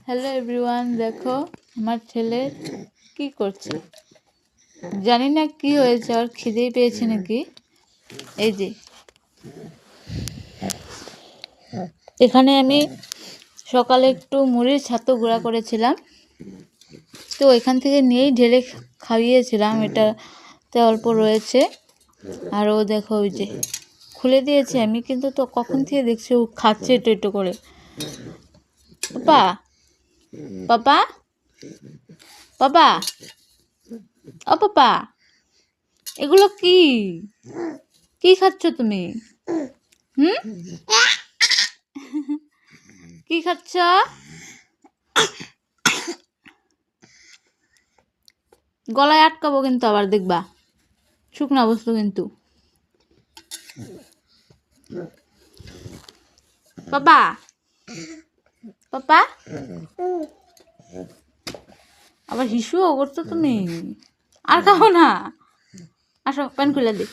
Hello everyone, দেখো আমার ছেলে কি করছে। জানি না কি হয়েছে, আর খিদেই পেয়েছে নাকি। এই যে এখানে আমি সকালে একটু মুড়ির ছাতু গুঁড়া করেছিলাম, তো এখান থেকে নিয়েই ঢেলে খাইয়েছিলাম। এটাতে অল্প রয়েছে। আর ও দেখো, ওই যে খুলে দিয়েছে আমি, কিন্তু তো কখন থেকে দেখছি ও খাচ্ছে একটু একটু করে। পাপা, পাপা, পাপা, ও পাপা, এগুলো কি কি খাচ্ছ তুমি? কি খাচ্ছ? গলায় আটকাবো কিন্তু, আবার দেখবা শুকনা বস্তু কিন্তু। পাপা, পাপা, আবার হিসুও করছো তুমি। আর খাবো না, আসো প্যান খুলে দিই।